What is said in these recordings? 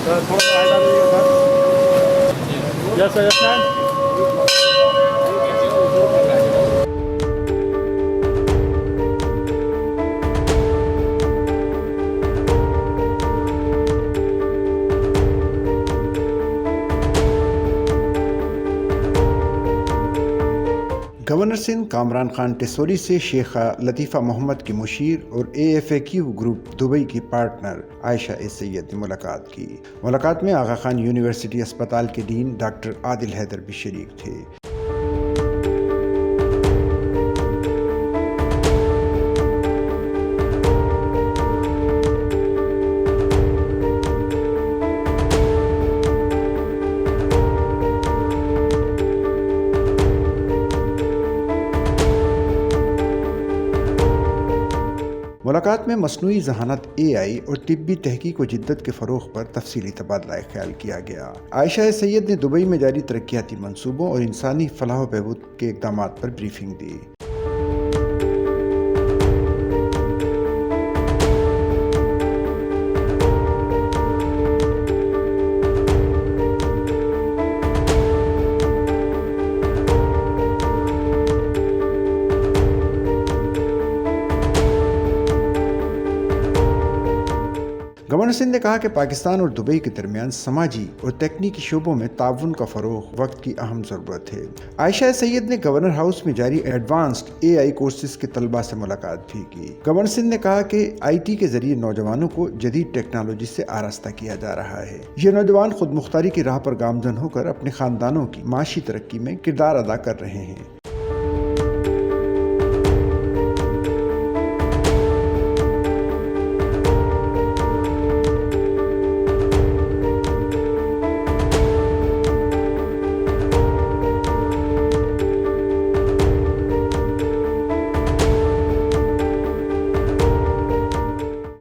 थोड़ा सा आइडिया दीजिए sir. Yes sir, yes ma'am. Governor Sindh Kamran Khan Tessori से शेखा लतीफ़ा मोहम्मद की मुशीर और AFAQ ग्रुप दुबई की पार्टनर आयशा सैयद ने मुलाकात की। मुलाकात में आगा खान यूनिवर्सिटी अस्पताल के डीन डॉक्टर आदिल हैदर भी शरीक थे। मुलाकात में मसनूई ज़हानत AI और तिब्बी तहकीक व जिद्दत के फ़रोग़ पर तफसीली तबादला ख्याल किया गया। आयशा सैयद ने दुबई में जारी तरक्याती मंसूबों और इंसानी फलाह व बहबूद के इक़दामात पर ब्रीफिंग दी। गवर्नर सिंध ने कहा कि पाकिस्तान और दुबई के दरमियान समाजी और तकनीकी शोबों में ताउन का फ़रोग़ वक्त की अहम ज़रूरत है। आयशा सैयद ने गवर्नर हाउस में जारी एडवांस्ड AI कोर्सेज के तलबा से मुलाकात भी की। गवर्नर सिंध ने कहा कि IT के जरिए नौजवानों को जदीद टेक्नोलॉजी से आरास्ता किया जा रहा है। ये नौजवान खुद मुख्तारी की राह पर गामजन होकर अपने ख़ानदानों की माशी तरक्की में किरदार अदा कर रहे हैं।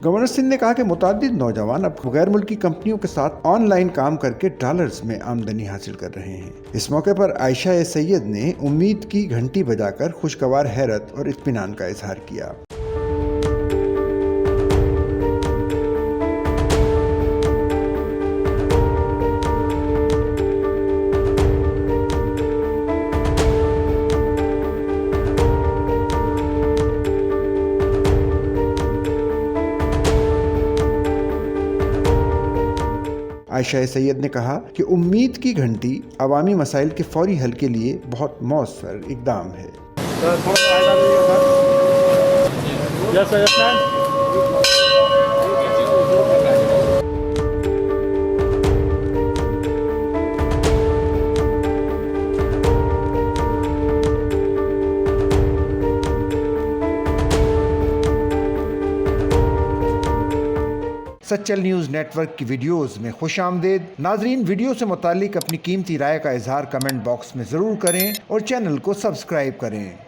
गवर्नर सिंध ने कहा कि मुतादिद नौजवान अब गैर मुल्की कंपनियों के साथ ऑनलाइन काम करके डॉलर्स में आमदनी हासिल कर रहे हैं। इस मौके पर आयशा सैयद ने उम्मीद की घंटी बजाकर खुशगवार हैरत और इत्मीनान का इजहार किया। आयशा सैयद ने कहा कि उम्मीद की घंटी अवामी मसाइल के फौरी हल के लिए बहुत मौसर इकदाम है। सर थोड़ा सा आइडिया दीजिए sir. Yes sir, yes ma'am. Sachal news network की वीडियोस में खुश आमदेद। नाजरीन, वीडियो से मुतालिक अपनी कीमती राय का इजहार कमेंट बॉक्स में ज़रूर करें और चैनल को सब्सक्राइब करें।